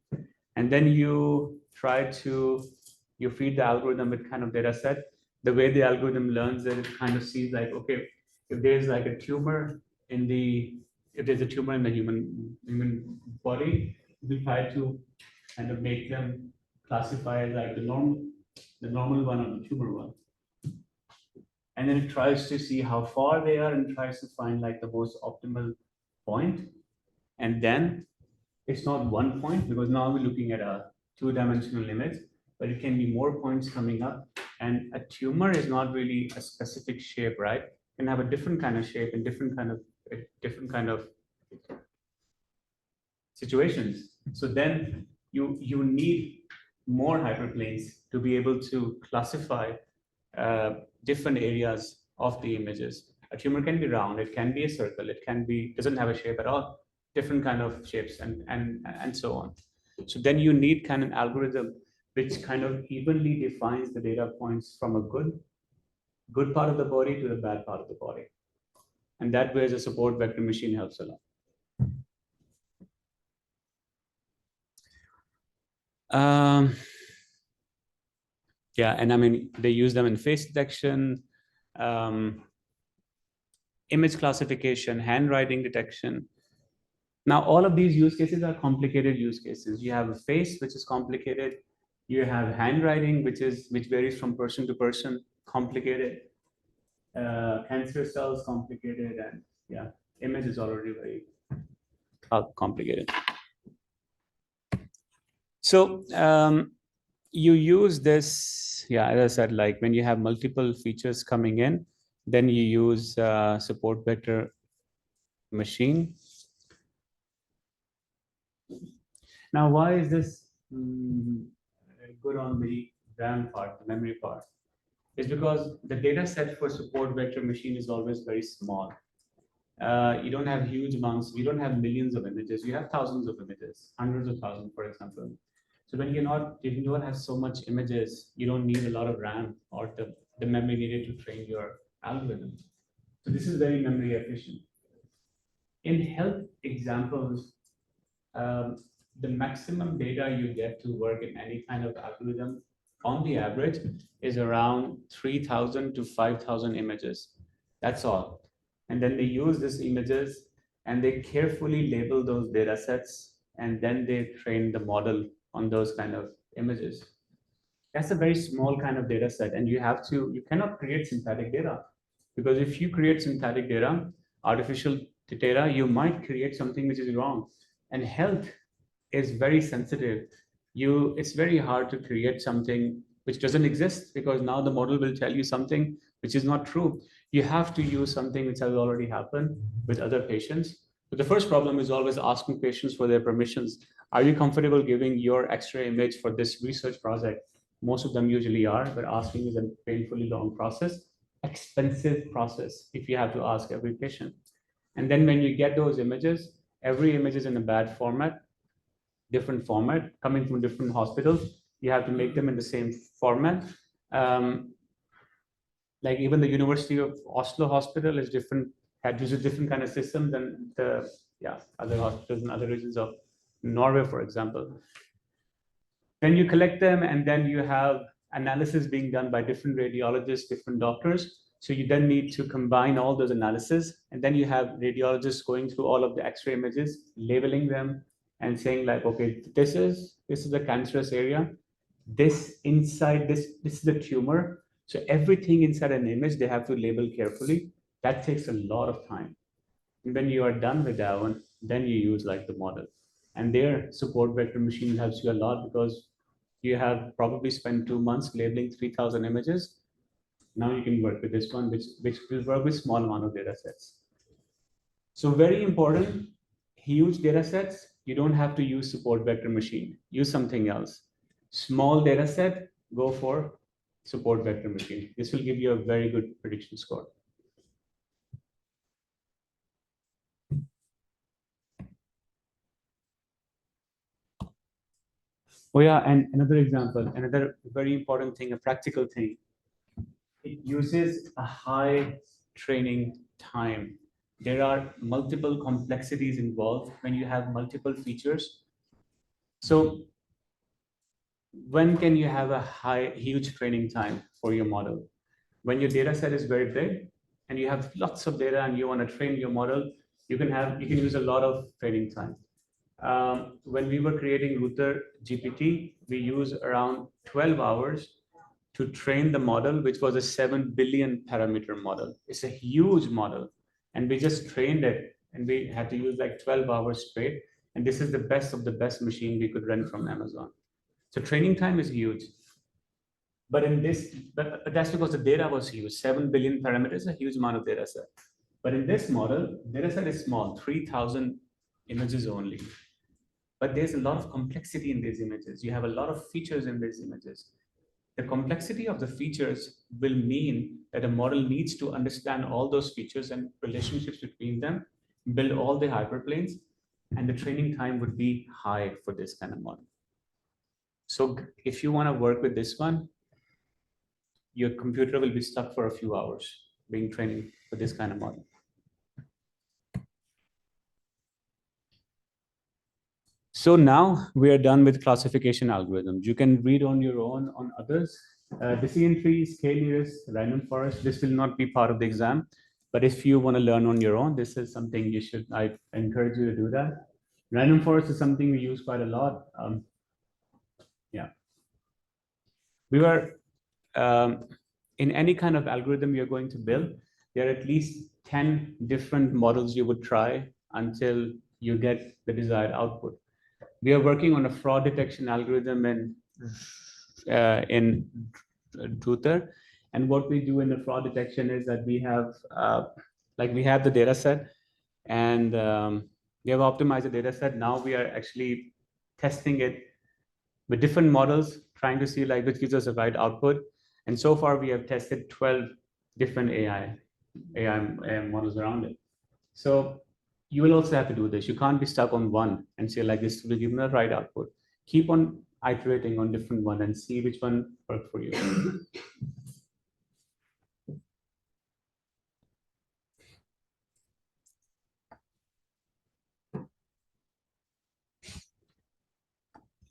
And then you feed the algorithm with kind of data set. The way the algorithm learns it kind of sees like, okay, if there's like a tumor if there's a tumor in the human body, we try to kind of make them classify as like the normal one or the tumor one. And then it tries to see how far they are and tries to find like the most optimal point. And then it's not one point, because now we're looking at a 2-dimensional image, but it can be more points coming up. And a tumor is not really a specific shape, right? It can have a different kind of shape and different kind of situations. So then you need more hyperplanes to be able to classify different areas of the images. A tumor can be round, it can be a circle, it can be doesn't have a shape at all, different kind of shapes and so on. So then you need kind of an algorithm which kind of evenly defines the data points from a good part of the body to the bad part of the body. And that way the support vector machine helps a lot. Yeah, and I mean, they use them in face detection, image classification, handwriting detection. Now, all of these use cases are complicated use cases. You have a face, which is complicated. You have handwriting, which varies from person to person. complicated. Cancer cells, complicated, and yeah, image is already very complicated. So you use this, yeah, as I said, like when you have multiple features coming in, then you use support vector machine. Now, why is this good on the RAM part, the memory part? Is because the data set for support vector machine is always very small. You don't have huge amounts, you don't have millions of images, you have thousands of images, hundreds of thousands, for example. So when if you don't have so much images, you don't need a lot of RAM or the memory needed to train your algorithm. So this is very memory efficient. In health examples, the maximum data you get to work in any kind of algorithm on the average is around 3,000 to 5,000 images. That's all. And then they use these images and they carefully label those data sets, and then they train the model on those kind of images. That's a very small kind of data set, and you cannot create synthetic data, because if you create synthetic data, artificial data, you might create something which is wrong. And health is very sensitive. It's very hard to create something which doesn't exist, because now the model will tell you something which is not true. You have to use something which has already happened with other patients. But the first problem is always asking patients for their permissions. Are you comfortable giving your X-ray image for this research project? Most of them usually are, but asking is a painfully long process, expensive process if you have to ask every patient. And then when you get those images, every image is in a bad format, different format, coming from different hospitals. You have to make them in the same format. Like even the University of Oslo hospital is different, uses different kind of system than the other hospitals in other regions of Norway, for example. Then you collect them, and then you have analysis being done by different radiologists, different doctors. So you then need to combine all those analysis, and then you have radiologists going through all of the X-ray images, labeling them, and saying like, okay, this is the cancerous area. This is the tumor. So everything inside an image they have to label carefully. That takes a lot of time. And when you are done with that one, then you use like the model. And their support vector machine helps you a lot, because you have probably spent 2 months labeling 3,000 images. Now you can work with this one, which will work with small amount of data sets. So very important, huge data sets, you don't have to use support vector machine. Use something else. Small data set, go for support vector machine. This will give you a very good prediction score. Oh yeah, and another example, another very important thing, a practical thing. It uses a high training time. There are multiple complexities involved when you have multiple features. So when can you have a huge training time for your model? When your data set is very big and you have lots of data and you want to train your model, you can use a lot of training time. When we were creating Router GPT, we used around 12 hours to train the model, which was a 7 billion parameter model. It's a huge model. And we just trained it, and we had to use like 12 hours straight. And this is the best of the best machine we could rent from Amazon. So training time is huge. But that's because the data was huge. 7 billion parameters, a huge amount of data set. But in this model, data set is small, 3,000 images only. But there's a lot of complexity in these images. You have a lot of features in these images. The complexity of the features will mean that a model needs to understand all those features and relationships between them, build all the hyperplanes, and the training time would be high for this kind of model. So if you want to work with this one, your computer will be stuck for a few hours being trained for this kind of model. So now we are done with classification algorithms. You can read on your own on others. Decision trees, K-nearest, random forest, this will not be part of the exam. But if you want to learn on your own, this is something I encourage you to do that. Random forest is something we use quite a lot. Yeah. We were, in any kind of algorithm you're going to build, there are at least 10 different models you would try until you get the desired output. We are working on a fraud detection algorithm in Truther. And what we do in the fraud detection is that we have the data set, and we have optimized the data set. Now we are actually testing it with different models, trying to see like which gives us the right output. And so far we have tested 12 different AI models around it. So you will also have to do this. You can't be stuck on one and say like this will give me the right output. Keep on iterating on different one and see which one works for you.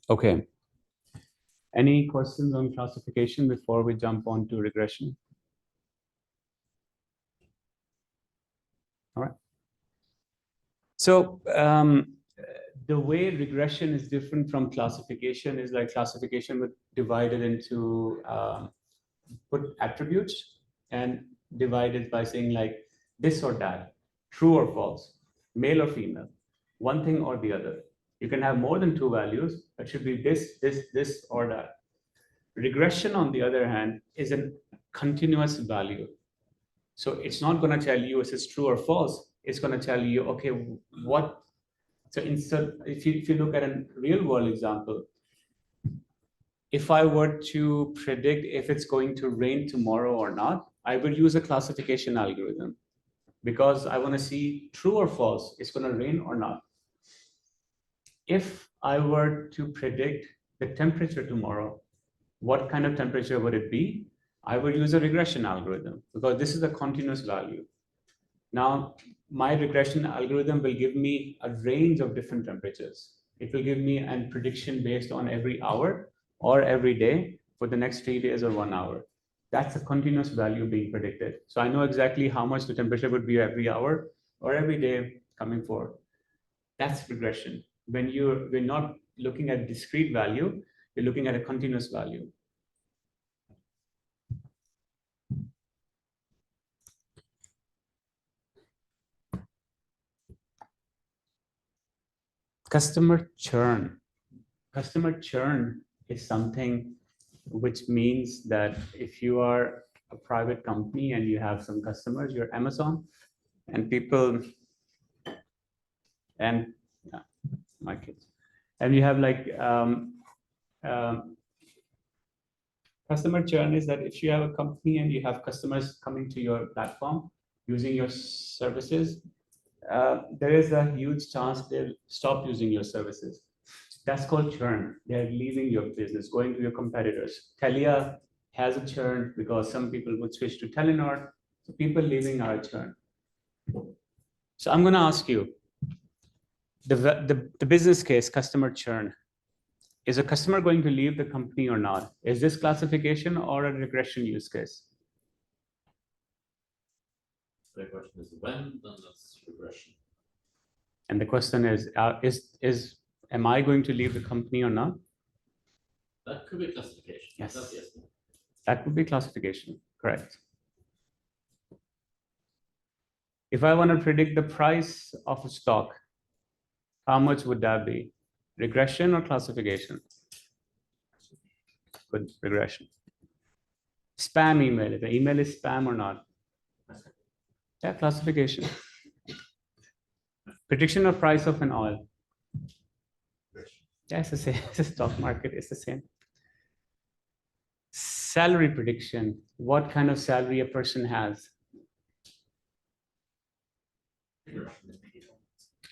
Okay. Any questions on classification before we jump on to regression? All right. So the way regression is different from classification is like classification would divide it into put attributes and divide it by saying like this or that, true or false, male or female, one thing or the other. You can have more than two values. It should be this, or that. Regression, on the other hand, is a continuous value. So it's not going to tell you if it's true or false. It's going to tell you, okay, what. So instead, if you look at a real world example, if I were to predict if it's going to rain tomorrow or not, I would use a classification algorithm because I want to see true or false, it's going to rain or not. If I were to predict the temperature tomorrow, what kind of temperature would it be? I would use a regression algorithm because this is a continuous value. Now, my regression algorithm will give me a range of different temperatures. It will give me a prediction based on every hour or every day for the next 3 days or 1 hour. That's a continuous value being predicted. So I know exactly how much the temperature would be every hour or every day coming forward. That's regression. When we're not looking at discrete value, you're looking at a continuous value. Customer churn. Customer churn is something which means that if you are a private company and you have some customers, you're Amazon, and people, and yeah, my kids, and you have like customer churn is that if you have a company and you have customers coming to your platform using your services, there is a huge chance they'll stop using your services. That's called churn. They're leaving your business, going to your competitors. Telia has a churn because some people would switch to Telenor. So people leaving are a churn. So I'm going to ask you, the business case, customer churn. Is a customer going to leave the company or not? Is this classification or a regression use case? The question is when, then that's regression. And the question is am I going to leave the company or not? That could be classification. Yes. That's yes. That would be classification, correct. If I want to predict the price of a stock, how much would that be? Regression or classification? Good, regression. Spam email, if the email is spam or not? Yeah, classification. Prediction of price of an oil. Yeah, it's the same. It's the stock market, it's the same. Salary prediction, what kind of salary a person has?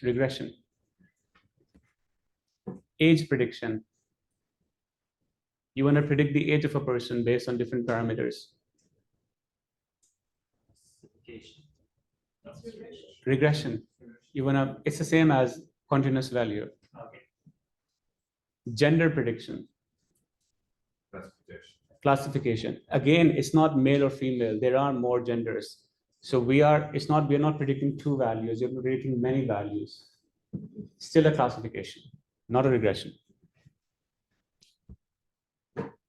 Regression. Age prediction. You want to predict the age of a person based on different parameters. Regression. You want to, it's the same as continuous value. Okay. Gender prediction. Classification. Again, it's not male or female. There are more genders. So we're not predicting two values. You're predicting many values. Still a classification, not a regression.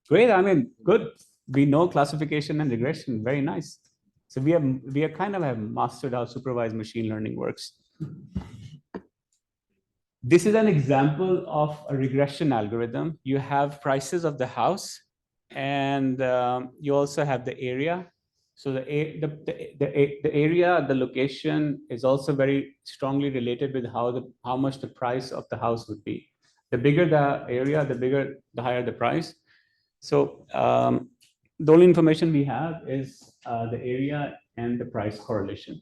Great. I mean, good. we know classification and regression, very nice. So we are kind of have mastered how supervised machine learning works. This is an example of a regression algorithm. You have prices of the house, and you also have the area. So the area, the location is also very strongly related with how much the price of the house would be. The bigger the area, the higher the price. So the only information we have is the area and the price correlation.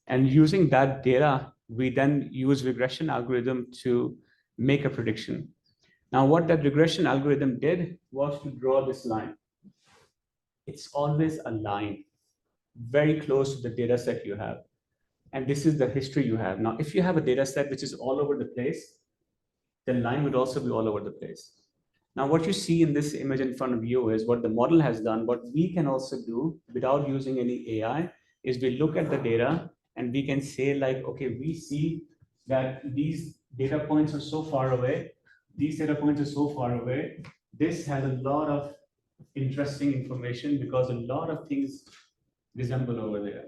And using that data, we then use regression algorithm to make a prediction. Now, what that regression algorithm did was to draw this line. It's always a line very close to the data set you have. And this is the history you have. Now, if you have a data set which is all over the place, the line would also be all over the place. Now, what you see in this image in front of you is what the model has done. What we can also do without using any AI is we look at the data and we can say like, okay, we see that these data points are so far away. These data points are so far away. This has a lot of interesting information because a lot of things resemble over there.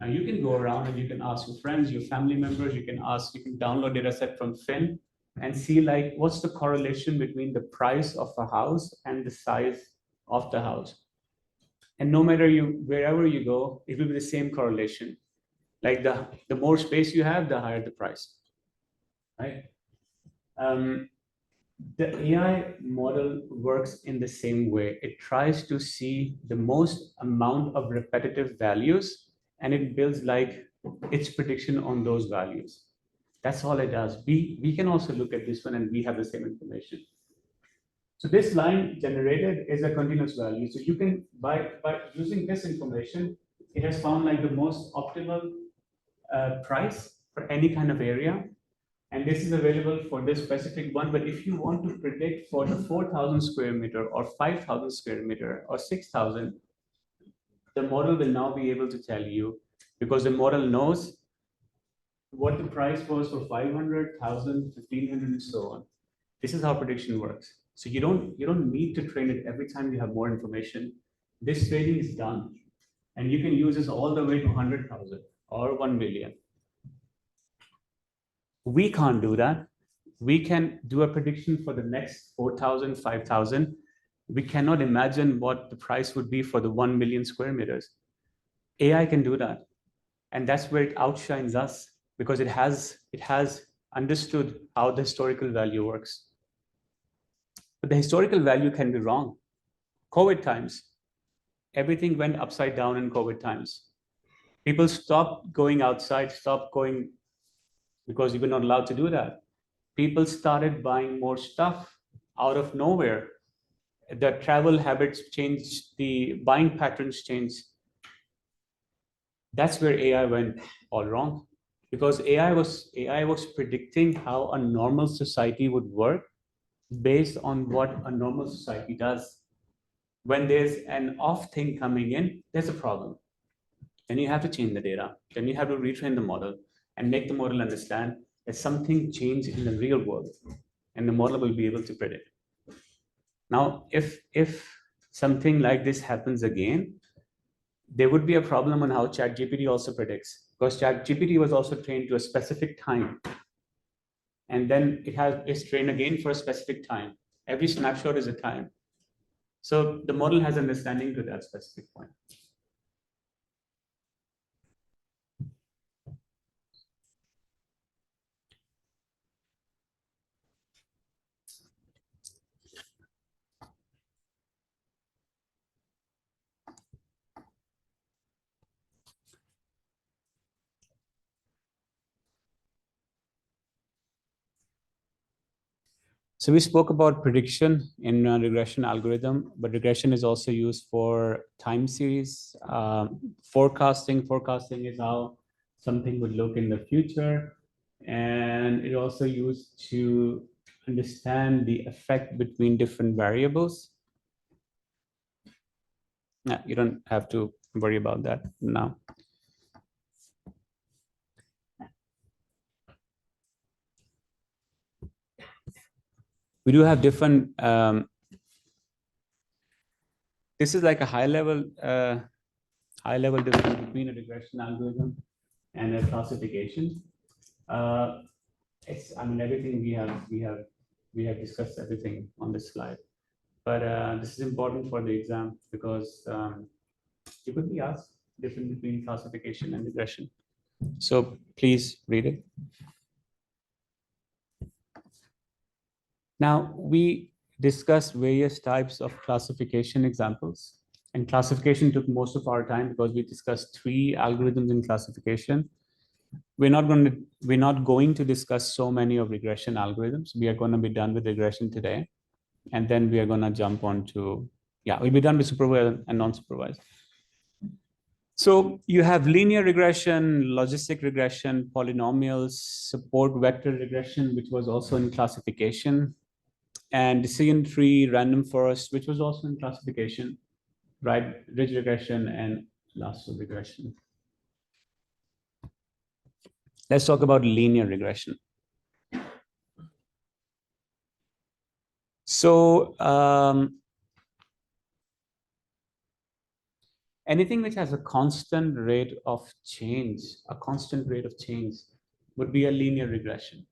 Now you can go around and you can ask your friends, your family members, you can download data set from Fin and see like what's the correlation between the price of a house and the size of the house. And no matter wherever you go, it will be the same correlation. Like the more space you have, the higher the price, right? The AI model works in the same way. It tries to see the most amount of repetitive values and it builds like its prediction on those values. That's all it does. We can also look at this one and we have the same information. So this line generated is a continuous value. So you can, by using this information, it has found like the most optimal price for any kind of area. And this is available for this specific one. But if you want to predict for the 4,000 square meter or 5,000 square meter or 6,000, the model will now be able to tell you because the model knows what the price was for 500, 1,000, 1,500, and so on. This is how prediction works. So you don't need to train it every time you have more information. This training is done. And you can use this all the way to 100,000 or 1 million. We can't do that. We can do a prediction for the next 4,000, 5,000. We cannot imagine what the price would be for the 1 million square meters. AI can do that. And that's where it outshines us because it has understood how the historical value works. But the historical value can be wrong. COVID times, everything went upside down in COVID times. People stopped going outside, stopped going because you were not allowed to do that. People started buying more stuff out of nowhere. The travel habits changed, the buying patterns changed. That's where AI went all wrong because AI was predicting how a normal society would work based on what a normal society does. When there's an off thing coming in, there's a problem. Then you have to change the data. Then you have to retrain the model and make the model understand that something changed in the real world and the model will be able to predict. Now, if something like this happens again, there would be a problem on how ChatGPT also predicts because ChatGPT was also trained to a specific time. And then it's trained again for a specific time. Every snapshot is a time. So the model has understanding to that specific point. So we spoke about prediction in a regression algorithm, but regression is also used for time series. Forecasting is how something would look in the future. And it also used to understand the effect between different variables. No, you don't have to worry about that now. We do have different this is like a high level difference between a regression algorithm and a classification. I mean, everything we have discussed everything on this slide, but this is important for the exam because you could be asked difference between classification and regression. So please read it. Now we discussed various types of classification examples, and classification took most of our time because we discussed 3 algorithms in classification. We're not going to discuss so many of regression algorithms. We are going to be done with regression today, and then we are going to jump on to, we'll be done with supervised and non-supervised. So you have linear regression, logistic regression, polynomials, support vector regression, which was also in classification, and decision tree, random forest, which was also in classification, right? Ridge regression and lasso regression. Let's talk about linear regression. So anything which has a constant rate of change, would be a linear regression.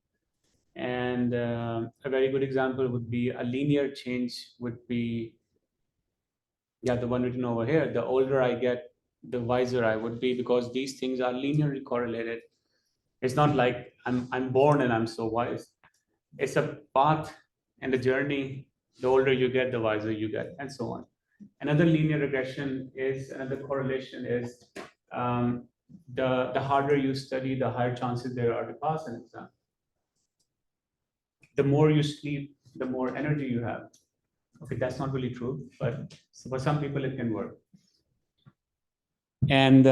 And a very good example would be a linear change would be, the one written over here. The older I get, the wiser I would be, because these things are linearly correlated. It's not like I'm born and I'm so wise. It's a path and a journey. The older you get, the wiser you get, and so on. Another linear regression is, another correlation is, the harder you study, the higher chances there are to pass an exam. The more you sleep, the more energy you have. Okay, that's not really true, but for some people it can work. And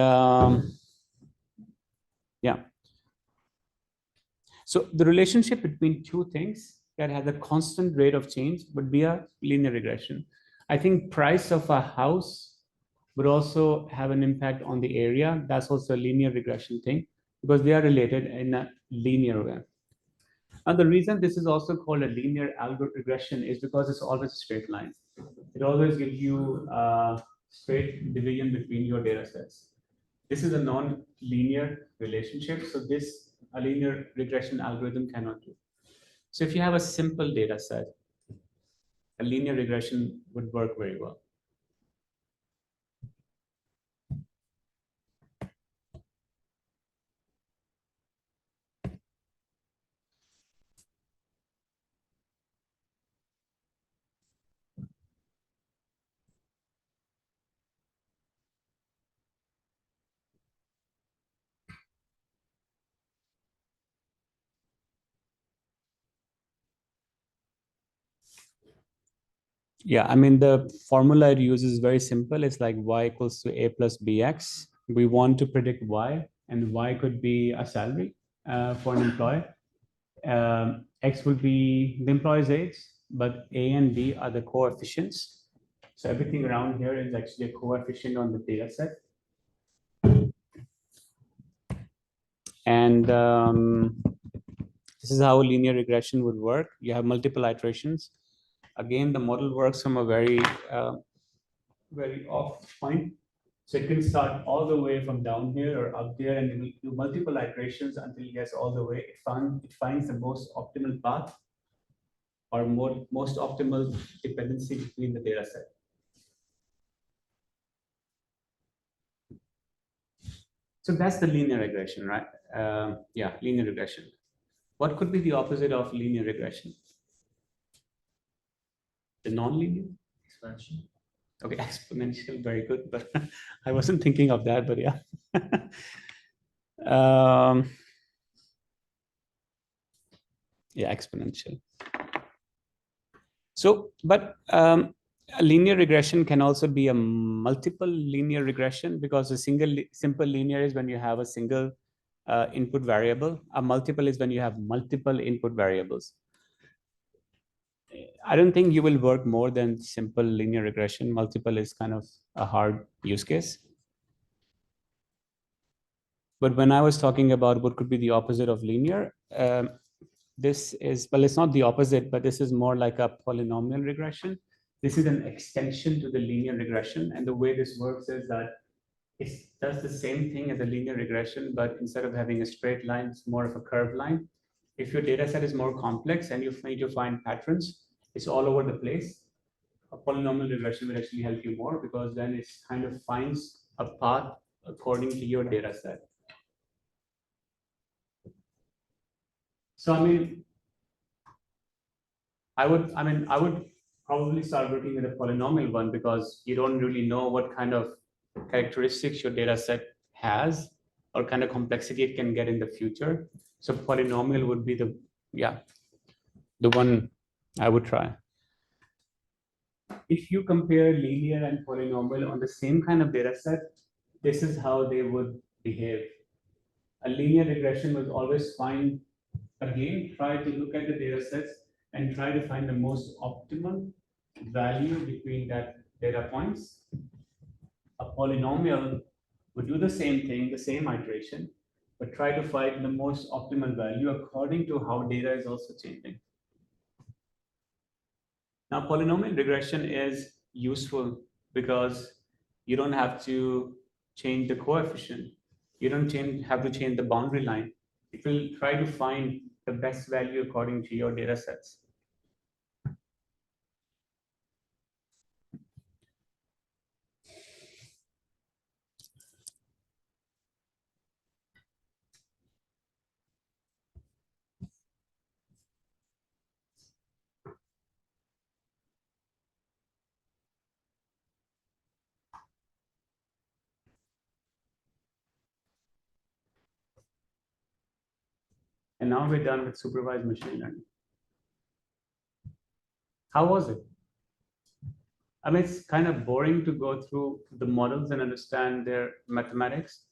so the relationship between 2 things that has a constant rate of change would be a linear regression. I think price of a house would also have an impact on the area. That's also a linear regression thing, because they are related in a linear way. And the reason this is also called a linear algorithm regression is because it's always a straight line. It always gives you a straight division between your data sets. This is a non-linear relationship, so this a linear regression algorithm cannot do. So if you have a simple data set, a linear regression would work very well. Yeah, I mean, the formula it uses is very simple. It's like y equals to a plus bx. We want to predict y, and y could be a salary for an employee. X would be the employee's age, but a and b are the coefficients. So everything around here is actually a coefficient on the data set. And this is how linear regression would work. You have multiple iterations. Again, the model works from a very off point. So it can start all the way from down here or up there, and it will do multiple iterations until it gets all the way. It finds the most optimal path or most optimal dependency between the data set. So that's the linear regression, right? Linear regression. What could be the opposite of linear regression? The non-linear? Expansion. Okay, exponential, very good, but I wasn't thinking of that, but yeah. Exponential. So, but a linear regression can also be a multiple linear regression, because a simple linear is when you have a single input variable. A multiple is when you have multiple input variables. I don't think you will work more than simple linear regression. Multiple is kind of a hard use case. But when I was talking about what could be the opposite of linear, this is, well, it's not the opposite, but this is more like a polynomial regression. This is an extension to the linear regression. And the way this works is that it does the same thing as a linear regression, but instead of having a straight line, it's more of a curved line. If your data set is more complex and you need to find patterns, it's all over the place. A polynomial regression will actually help you more because then it kind of finds a path according to your data set. So, I would probably start working with a polynomial one because you don't really know what kind of characteristics your data set has or kind of complexity it can get in the future. So polynomial would be the one I would try. If you compare linear and polynomial on the same kind of data set, this is how they would behave. A linear regression was always find, again, try to look at the data sets and try to find the most optimal value between that data points. A polynomial would do the same thing, the same iteration, but try to find the most optimal value according to how data is also changing. Now, polynomial regression is useful because you don't have to change the coefficient. You don't have to change the boundary line. It will try to find the best value according to your data sets. And now we're done with supervised machine learning. How was it? It's kind of boring to go through the models and understand their mathematics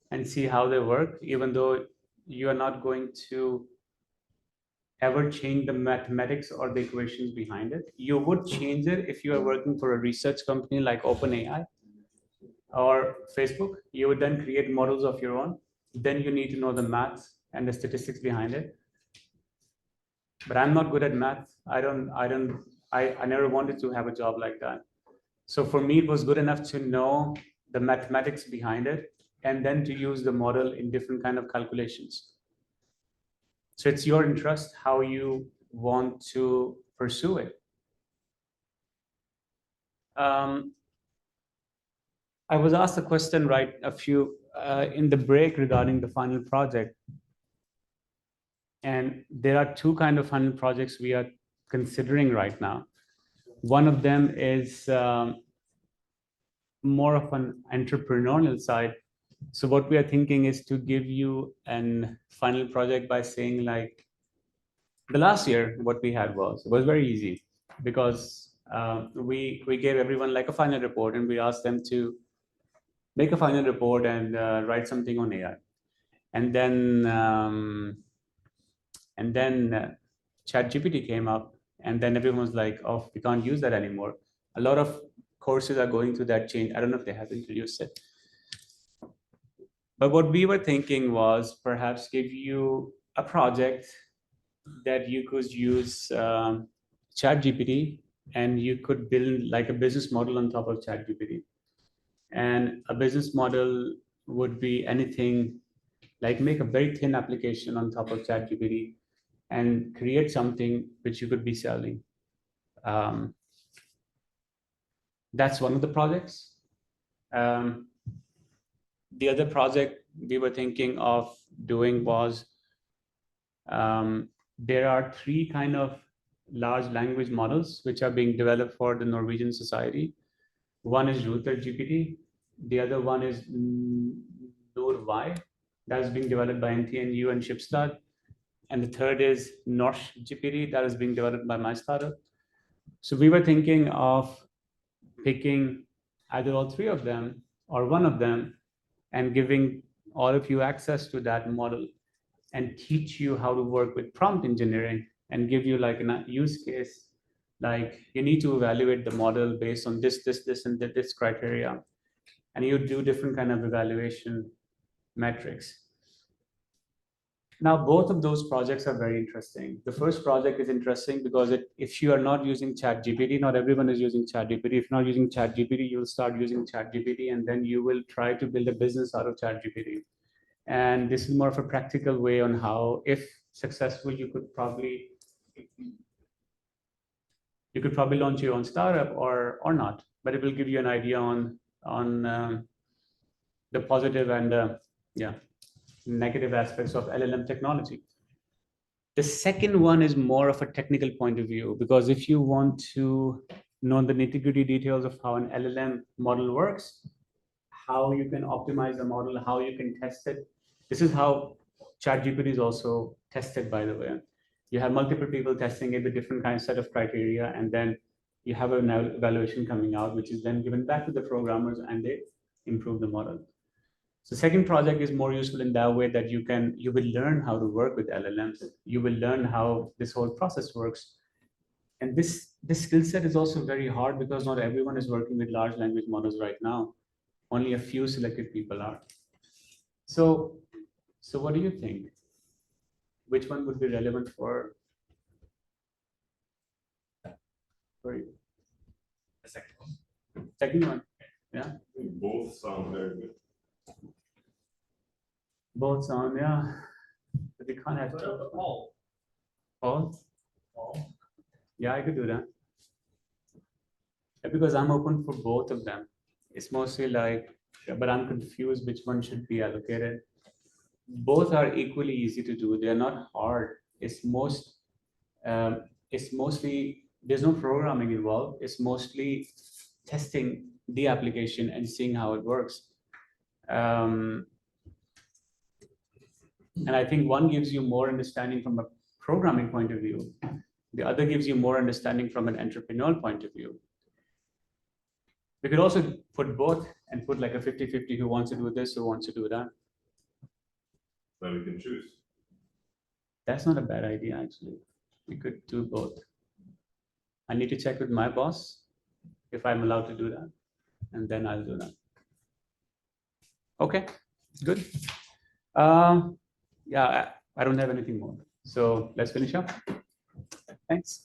and see how they work, even though you are not going to ever change the mathematics or the equations behind it. You would change it if you are working for a research company like OpenAI or Facebook. You would then create models of your own. Then you need to know the maths and the statistics behind it. But I'm not good at math. I never wanted to have a job like that. So for me, it was good enough to know the mathematics behind it and then to use the model in different kind of calculations. So it's your interest how you want to pursue it. I was asked a question in the break regarding the final project. And there are two kind of final projects we are considering right now. One of them is more of an entrepreneurial side. So what we are thinking is to give you an final project by saying like, the last year, what we had was very easy because we gave everyone like a final report and we asked them to make a final report and write something on AI. And then ChatGPT came up and then everyone was like, oh, we can't use that anymore. A lot of courses are going through that change. I don't know if they have introduced it. But what we were thinking was perhaps give you a project that you could use ChatGPT and you could build like a business model on top of ChatGPT. And a business model would be anything like make a very thin application on top of ChatGPT and create something which you could be selling. That's one of the projects. The other project we were thinking of doing was there are three kind of large language models which are being developed for the Norwegian society. One is Router GPT. The other one is Norway, that's being developed by NTNU and Schibsted. And the third is Norsk GPT, that is being developed by my startup. So we were thinking of picking either all three of them or one of them and giving all of you access to that model and teach you how to work with prompt engineering and give you like a use case. Like you need to evaluate the model based on this, and this criteria. And you do different kind of evaluation metrics. Now, both of those projects are very interesting. The first project is interesting because if you are not using ChatGPT, not everyone is using ChatGPT. If you're not using ChatGPT, you'll start using ChatGPT, and then you will try to build a business out of ChatGPT. And this is more of a practical way on how, if successful, you could probably launch your own startup or not. But it will give you an idea on the positive and negative aspects of LLM technology. The second one is more of a technical point of view, because if you want to know the nitty-gritty details of how an LLM model works, how you can optimize the model, how you can test it. This is how ChatGPT is also tested, by the way. You have multiple people testing it with different kinds set of criteria, and then you have an evaluation coming out, which is then given back to the programmers, and they improve the model. So second project is more useful in that way that you will learn how to work with LLMs. You will learn how this whole process works. And this skill set is also very hard because not everyone is working with large language models right now. Only a few selected people are. So what do you think? Which one would be relevant for you? The second one. Second one, yeah. Both sound very good. Both sound, yeah. But we can't have All. All? All. Yeah, I could do that. Because I'm open for both of them. It's mostly like, but I'm confused which one should be allocated. Both are equally easy to do. They're not hard. It's mostly, there's no programming involved. It's mostly testing the application and seeing how it works. And I think one gives you more understanding from a programming point of view. The other gives you more understanding from an entrepreneurial point of view. We could also put both and put like a 50-50 who wants to do this, who wants to do that. Then we can choose. That's not a bad idea, actually. We could do both. I need to check with my boss if I'm allowed to do that, and then I'll do that. Okay, good. Yeah, I don't have anything more. So let's finish up. Thanks.